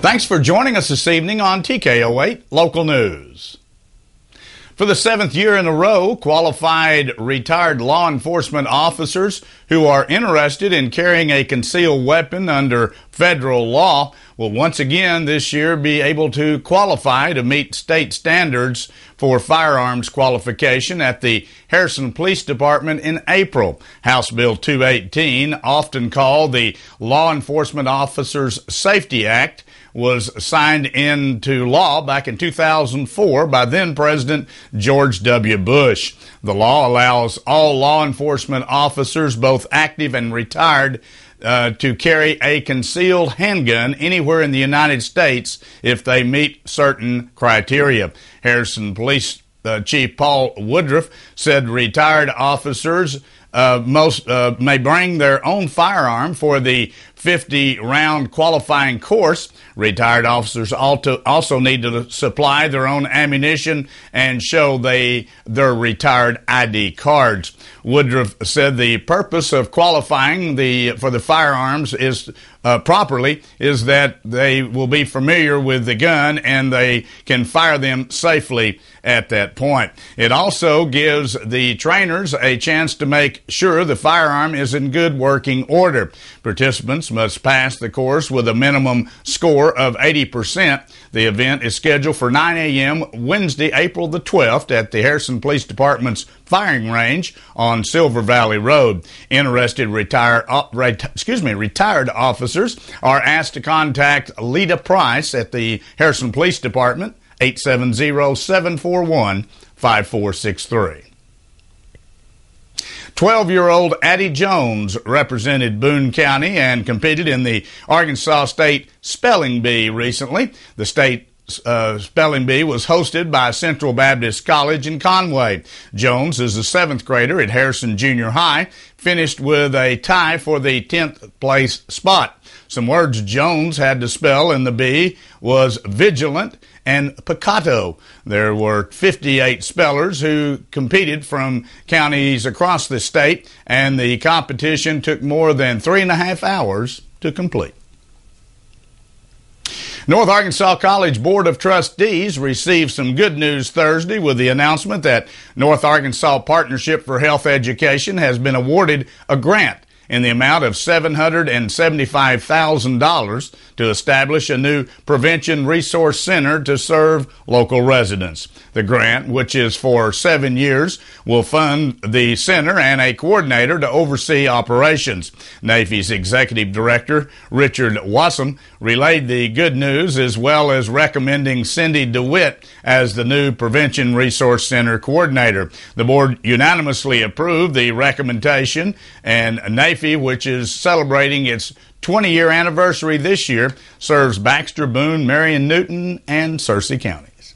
Thanks for joining us this evening on TKO 8 Local News. For the seventh year in a row, qualified retired law enforcement officers who are interested in carrying a concealed weapon under federal law will once again this year be able to qualify to meet state standards for firearms qualification at the Harrison Police Department in April. House Bill 218, often called the Law Enforcement Officers Safety Act, was signed into law back in 2004 by then-President George W. Bush. The law allows all law enforcement officers, both active and retired, to carry a concealed handgun anywhere in the United States if they meet certain criteria. Harrison Police Chief Paul Woodruff said retired officers may bring their own firearm for the 50-round qualifying course. Retired officers also need to supply their own ammunition and show their retired ID cards. Woodruff said the purpose of qualifying for the firearms is that they will be familiar with the gun and they can fire them safely at that point. It also gives the trainers a chance to make sure the firearm is in good working order. Participants must pass the course with a minimum score of 80%. The event is scheduled for 9 a.m. Wednesday, April the 12th at the Harrison Police Department's firing range on Silver Valley Road. Interested retired officers are asked to contact Lita Price at the Harrison Police Department, 870-741-5463. 12-year-old Addie Jones represented Boone County and competed in the Arkansas State Spelling Bee recently. The state Spelling Bee was hosted by Central Baptist College in Conway. Jones is a seventh grader at Harrison Junior High, finished with a tie for the 10th place spot. Some words Jones had to spell in the bee was vigilant and piccato. There were 58 spellers who competed from counties across the state, and the competition took more than 3.5 hours to complete. North Arkansas College Board of Trustees received some good news Thursday with the announcement that North Arkansas Partnership for Health Education has been awarded a grant in the amount of $775,000 to establish a new prevention resource center to serve local residents. The grant, which is for 7 years, will fund the center and a coordinator to oversee operations. NAEFI's executive director, Richard Wassam, relayed the good news as well as recommending Cindy DeWitt as the new Prevention Resource Center coordinator. The board unanimously approved the recommendation, and NAEFI, which is celebrating its 20-year anniversary this year, serves Baxter, Boone, Marion, Newton, and Searcy counties.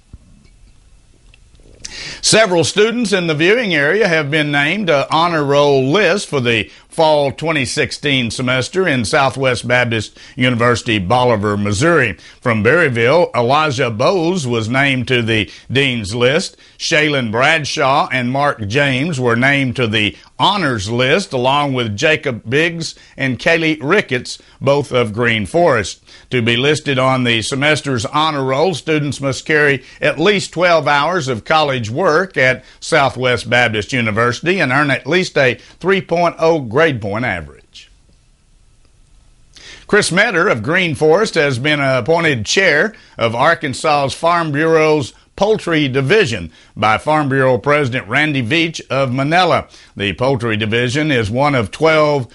Several students in the viewing area have been named to honor roll list for the fall 2016 semester in Southwest Baptist University, Bolivar, Missouri. From Berryville, Elijah Bowes was named to the Dean's List. Shaylin Bradshaw and Mark James were named to the Honors List, along with Jacob Biggs and Kaylee Ricketts, both of Green Forest. To be listed on the semester's honor roll, students must carry at least 12 hours of college work at Southwest Baptist University and earn at least a 3.0 grade point average. Chris Metter of Green Forest has been appointed chair of Arkansas's Farm Bureau's Poultry Division by Farm Bureau President Randy Veach of Manila. The Poultry Division is one of 12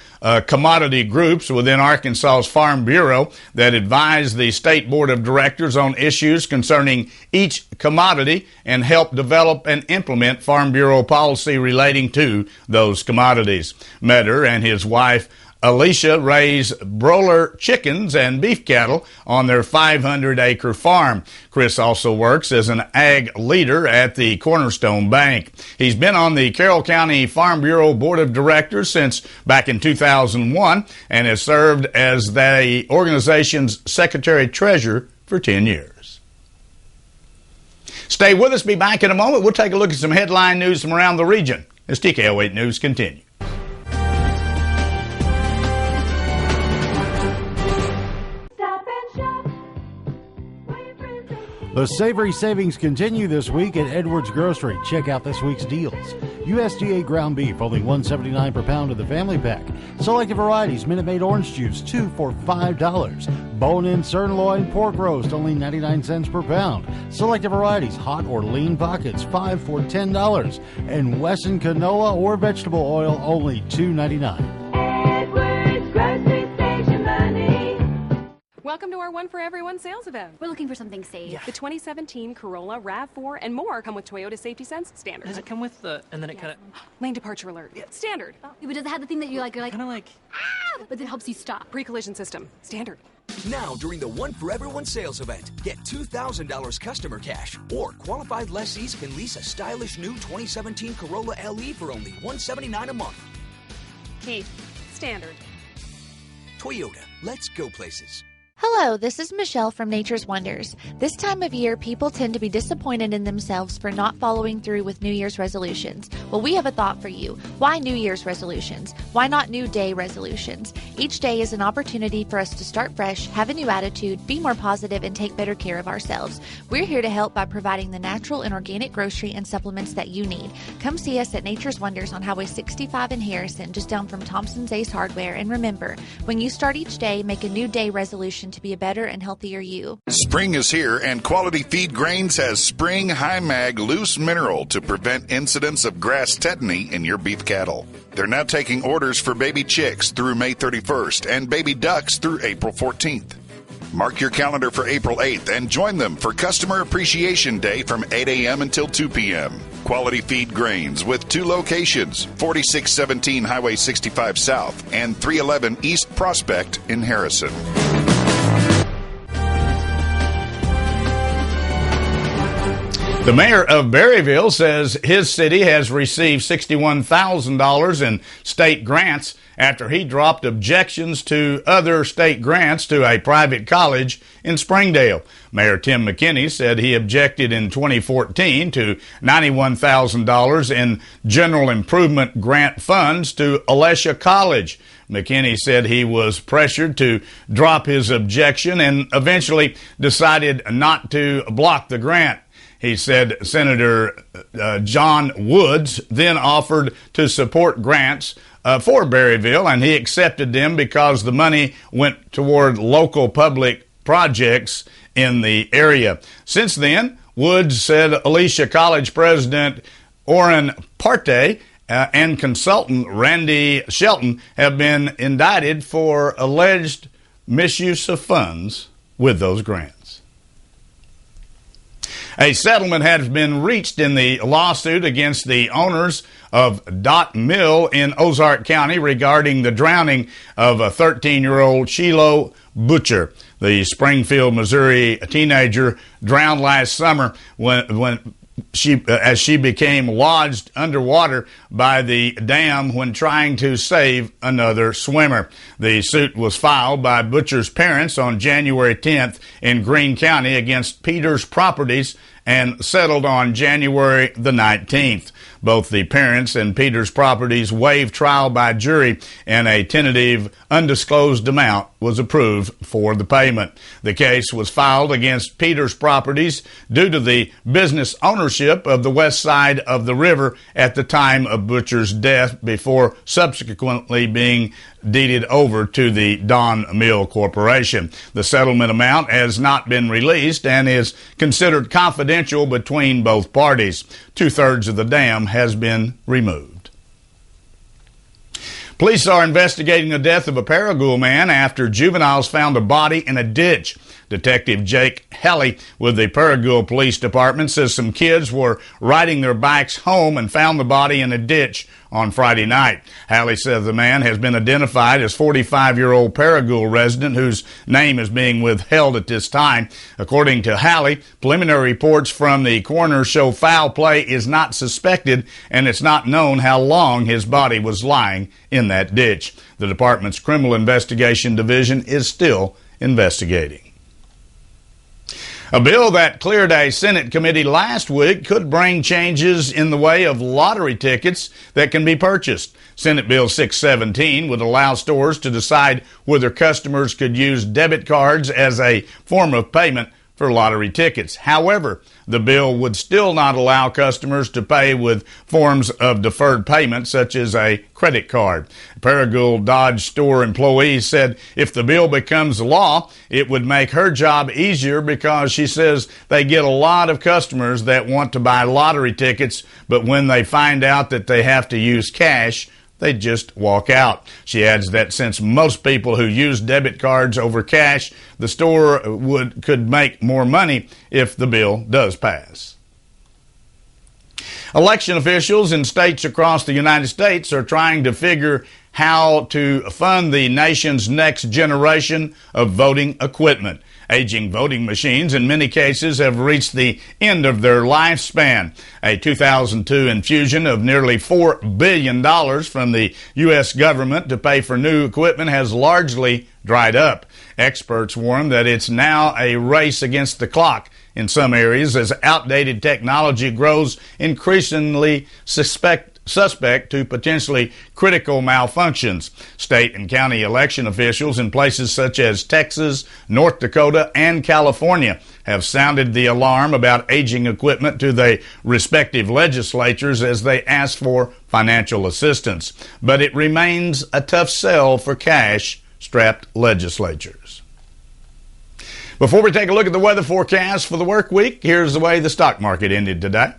commodity groups within Arkansas's Farm Bureau that advise the State Board of Directors on issues concerning each commodity and help develop and implement Farm Bureau policy relating to those commodities. Metter and his wife Alicia raise broiler chickens and beef cattle on their 500-acre farm. Chris also works as an ag leader at the Cornerstone Bank. He's been on the Carroll County Farm Bureau Board of Directors since back in 2001 and has served as the organization's secretary-treasurer for 10 years. Stay with us. Be back in a moment. We'll take a look at some headline news from around the region as TKO 8 News continues. The savory savings continue this week at Edwards Grocery. Check out this week's deals. USDA ground beef, only $1.79 per pound of the family pack. Selected varieties, Minute Maid orange juice, 2 for $5. Bone-in sirloin pork roast, only 99 cents per pound. Selected varieties, hot or lean pockets, 5 for $10. And Wesson canola or vegetable oil, only $2.99. Welcome to our One for Everyone sales event. We're looking for something safe. Yeah. The 2017 Corolla, RAV4, and more come with Toyota Safety Sense Standard. Does it come with the, and then it kind of... Lane departure alert. Yeah. Standard. Yeah, but does it have the thing that you're like... Kind of like... Ah! But it helps you stop. Pre-collision system. Standard. Now, during the One for Everyone sales event, get $2,000 customer cash, or qualified lessees can lease a stylish new 2017 Corolla LE for only $179 a month. Keith. Standard. Toyota. Let's go places. Hello, this is Michelle from Nature's Wonders. This time of year, people tend to be disappointed in themselves for not following through with New Year's resolutions. Well, we have a thought for you. Why New Year's resolutions? Why not New Day resolutions? Each day is an opportunity for us to start fresh, have a new attitude, be more positive, and take better care of ourselves. We're here to help by providing the natural and organic grocery and supplements that you need. Come see us at Nature's Wonders on Highway 65 in Harrison, just down from Thompson's Ace Hardware. And remember, when you start each day, make a New Day resolution to be a better and healthier you. Spring is here, and Quality Feed Grains has Spring High Mag Loose Mineral to prevent incidents of grass tetany in your beef cattle. They're now taking orders for baby chicks through May 31st and baby ducks through April 14th. Mark your calendar for April 8th and join them for Customer Appreciation Day from 8 a.m. until 2 p.m. Quality Feed Grains with 2 locations, 4617 Highway 65 South and 311 East Prospect in Harrison. The mayor of Berryville says his city has received $61,000 in state grants after he dropped objections to other state grants to a private college in Springdale. Mayor Tim McKinney said he objected in 2014 to $91,000 in general improvement grant funds to Alesha College. McKinney said he was pressured to drop his objection and eventually decided not to block the grant. He said Senator John Woods then offered to support grants for Berryville, and he accepted them because the money went toward local public projects in the area. Since then, Woods said Alesha College President Orrin Parte and consultant Randy Shelton have been indicted for alleged misuse of funds with those grants. A settlement has been reached in the lawsuit against the owners of Dot Mill in Ozark County regarding the drowning of a 13-year-old Shiloh Butcher. The Springfield, Missouri teenager drowned last summer as she became lodged underwater by the dam when trying to save another swimmer. The suit was filed by Butcher's parents on January 10th in Greene County against Peters Properties and settled on January the 19th. Both the parents and Peters Properties waived trial by jury, and a tentative undisclosed amount was approved for the payment. The case was filed against Peters Properties due to the business ownership of the west side of the river at the time of Butcher's death before subsequently being deeded over to the Don Mill Corporation. The settlement amount has not been released and is considered confidential between both parties. 2/3 of the dam has been removed. Police are investigating the death of a Paragould man after juveniles found a body in a ditch. Detective Jake Halley with the Paragould Police Department says some kids were riding their bikes home and found the body in a ditch on Friday night. Halley says the man has been identified as 45-year-old Paragould resident whose name is being withheld at this time. According to Halley, preliminary reports from the coroner show foul play is not suspected, and it's not known how long his body was lying in that ditch. The department's Criminal Investigation Division is still investigating. A bill that cleared a Senate committee last week could bring changes in the way of lottery tickets that can be purchased. Senate Bill 617 would allow stores to decide whether customers could use debit cards as a form of payment for lottery tickets. However, the bill would still not allow customers to pay with forms of deferred payment, such as a credit card. Paragould Dodge store employees said if the bill becomes law, it would make her job easier because she says they get a lot of customers that want to buy lottery tickets, but when they find out that they have to use cash, they just walk out. She adds that since most people who use debit cards over cash, the store could make more money if the bill does pass. Election officials in states across the United States are trying to figure how to fund the nation's next generation of voting equipment. Aging voting machines in many cases have reached the end of their lifespan. A 2002 infusion of nearly $4 billion from the U.S. government to pay for new equipment has largely dried up. Experts warn that it's now a race against the clock in some areas as outdated technology grows increasingly suspect to potentially critical malfunctions. State and county election officials in places such as Texas, North Dakota, and California have sounded the alarm about aging equipment to their respective legislatures as they ask for financial assistance. But it remains a tough sell for cash-strapped legislatures. Before we take a look at the weather forecast for the work week, here's the way the stock market ended today.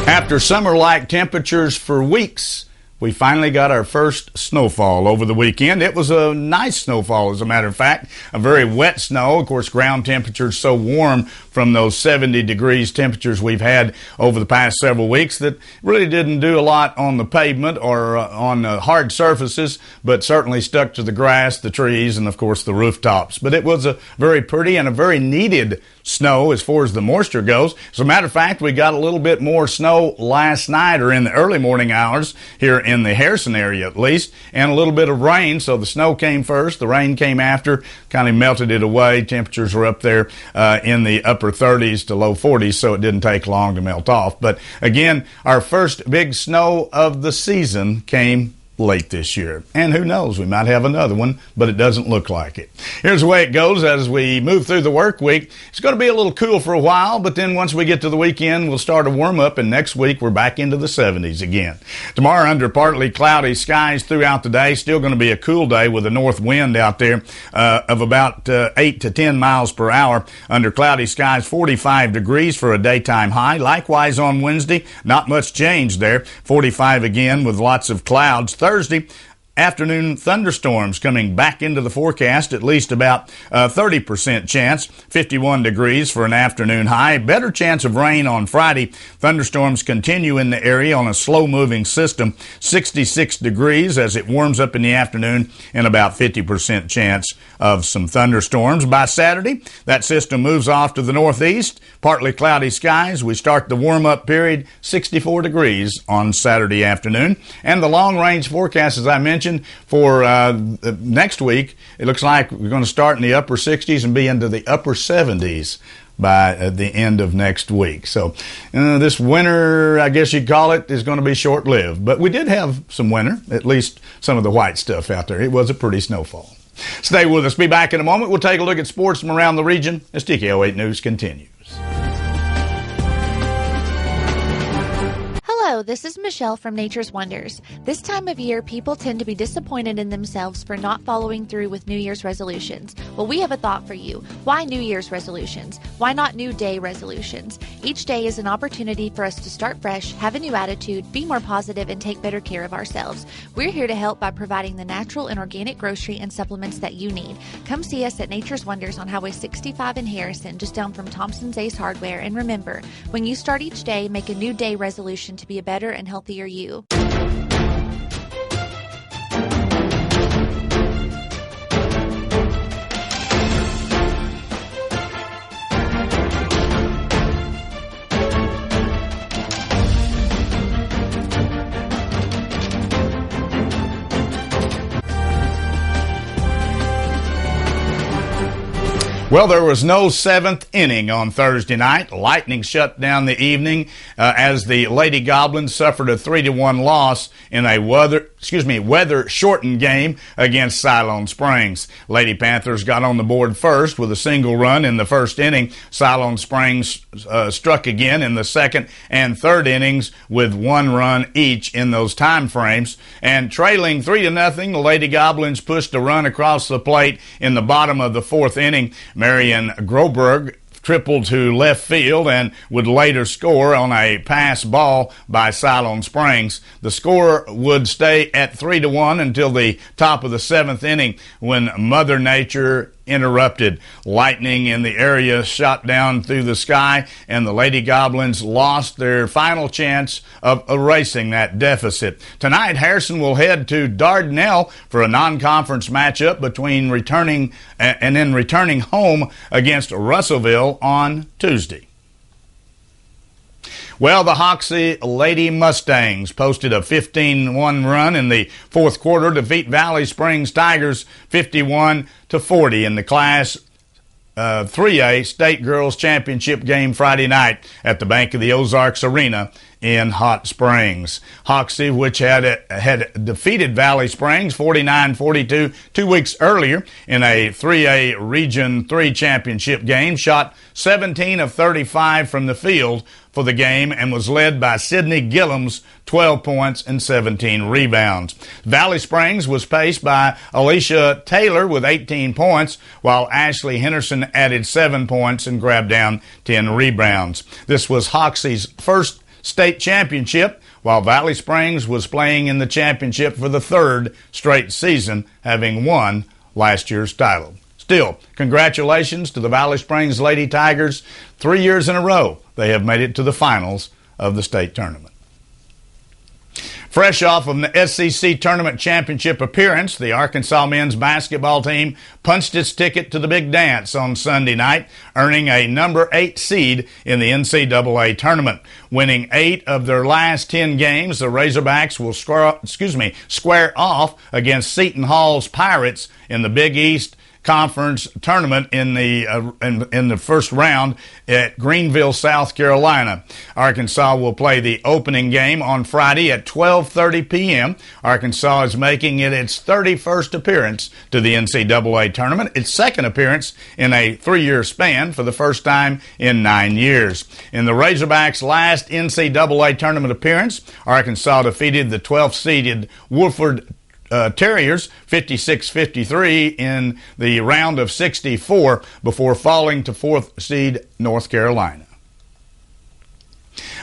After summer-like temperatures for weeks, we finally got our first snowfall over the weekend. It was a nice snowfall, as a matter of fact, a very wet snow. Of course, ground temperatures so warm from those 70 degrees temperatures we've had over the past several weeks that really didn't do a lot on the pavement or on hard surfaces, but certainly stuck to the grass, the trees, and of course the rooftops. But it was a very pretty and a very needed snow as far as the moisture goes. As a matter of fact, we got a little bit more snow last night or in the early morning hours here in the Harrison area at least, and a little bit of rain. So the snow came first, the rain came after, kind of melted it away. Temperatures were up there in the upper 30s to low 40s, so it didn't take long to melt off. But again, our first big snow of the season came late this year. And who knows, we might have another one, but it doesn't look like it. Here's the way it goes as we move through the work week. It's going to be a little cool for a while, but then once we get to the weekend, we'll start a warm up, and next week we're back into the 70s again. Tomorrow, under partly cloudy skies throughout the day, still going to be a cool day with a north wind out there of about 8 to 10 miles per hour. Under cloudy skies, 45 degrees for a daytime high. Likewise on Wednesday, not much change there. 45 again with lots of clouds. Thursday, afternoon thunderstorms coming back into the forecast, at least about 30% chance, 51 degrees for an afternoon high. Better chance of rain on Friday. Thunderstorms continue in the area on a slow-moving system, 66 degrees as it warms up in the afternoon, and about 50% chance of some thunderstorms. By Saturday, that system moves off to the northeast, partly cloudy skies. We start the warm-up period, 64 degrees on Saturday afternoon. And the long-range forecast, as I mentioned, for next week, it looks like we're going to start in the upper 60s and be into the upper 70s by the end of next week. So this winter, I guess you'd call it, is going to be short-lived. But we did have some winter, at least some of the white stuff out there. It was a pretty snowfall. Stay with us. Be back in a moment. We'll take a look at sports from around the region as TKO 8 News continues. Hello, this is Michelle from Nature's Wonders. This time of year, people tend to be disappointed in themselves for not following through with New Year's resolutions. Well, we have a thought for you. Why New Year's resolutions? Why not New Day resolutions? Each day is an opportunity for us to start fresh, have a new attitude, be more positive, and take better care of ourselves. We're here to help by providing the natural and organic grocery and supplements that you need. Come see us at Nature's Wonders on Highway 65 in Harrison, just down from Thompson's Ace Hardware. And remember, when you start each day, make a New Day resolution to be a better and healthier you. Well, there was no seventh inning on Thursday night. Lightning shut down the evening as the Lady Goblins suffered a 3-1 loss in a weather-shortened game against Siloam Springs. Lady Panthers got on the board first with a single run in the first inning. Siloam Springs struck again in the second and third innings with one run each in those time frames. And trailing 3-0, the Lady Goblins pushed a run across the plate in the bottom of the fourth inning. Marion Groberg tripled to left field and would later score on a pass ball by Siloam Springs. The score would stay at 3-1 until the top of the seventh inning when Mother Nature interrupted. Lightning in the area shot down through the sky, and the Lady Goblins lost their final chance of erasing that deficit. Tonight, Harrison will head to Dardanelle for a non-conference matchup between returning home against Russellville on Tuesday. Well, the Hoxie Lady Mustangs posted a 15-1 run in the fourth quarter to defeat Valley Springs Tigers 51-40 in the Class 3A State Girls Championship game Friday night at the Bank of the Ozarks Arena in Hot Springs. Hoxie, which had defeated Valley Springs 49-42 2 weeks earlier in a 3A Region 3 championship game, shot 17 of 35 from the field for the game and was led by Sydney Gillum's 12 points and 17 rebounds. Valley Springs was paced by Alicia Taylor with 18 points, while Ashley Henderson added 7 points and grabbed down 10 rebounds. This was Hoxie's first state championship, while Valley Springs was playing in the championship for the third straight season, having won last year's title. Still, congratulations to the Valley Springs Lady Tigers. 3 years in a row, they have made it to the finals of the state tournament. Fresh off of the SEC Tournament Championship appearance, the Arkansas men's basketball team punched its ticket to the big dance on Sunday night, earning a number 8 seed in the NCAA tournament. Winning 8 of their last 10 games, the Razorbacks will square off against Seton Hall's Pirates in the Big East Conference tournament in the first round at Greenville, South Carolina. Arkansas will play the opening game on Friday at 12:30 p.m. Arkansas is making it its 31st appearance to the NCAA tournament, its second appearance in a 3-year span for the first time in 9 years. In the Razorbacks' last NCAA tournament appearance, Arkansas defeated the 12th-seeded Wofford Terriers 56-53 in the round of 64 before falling to 4th seed North Carolina.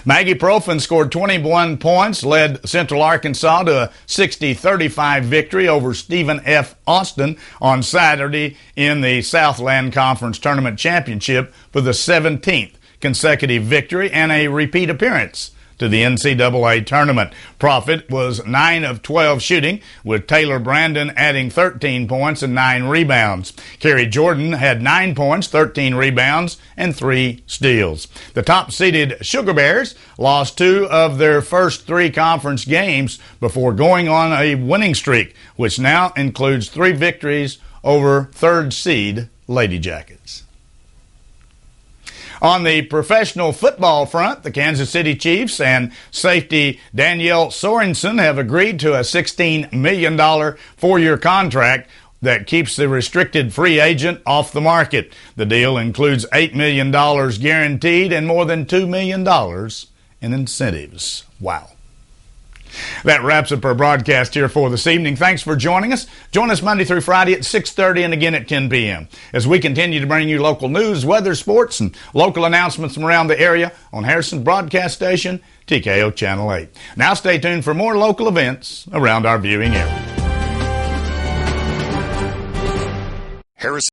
Maggie Profin scored 21 points, led Central Arkansas to a 60-35 victory over Stephen F. Austin on Saturday in the Southland Conference Tournament Championship for the 17th consecutive victory and a repeat appearance to the NCAA tournament. Profit was 9 of 12 shooting, with Taylor Brandon adding 13 points and 9 rebounds. Kerry Jordan had 9 points, 13 rebounds, and 3 steals. The top-seeded Sugar Bears lost 2 of their first 3 conference games before going on a winning streak, which now includes 3 victories over third-seed Lady Jackets. On the professional football front, the Kansas City Chiefs and safety Danielle Sorensen have agreed to a $16 million 4-year contract that keeps the restricted free agent off the market. The deal includes $8 million guaranteed and more than $2 million in incentives. Wow. That wraps up our broadcast here for this evening. Thanks for joining us. Join us Monday through Friday at 6:30 and again at 10 p.m. as we continue to bring you local news, weather, sports, and local announcements from around the area on Harrison's broadcast station, TKO Channel 8. Now stay tuned for more local events around our viewing area. Harrison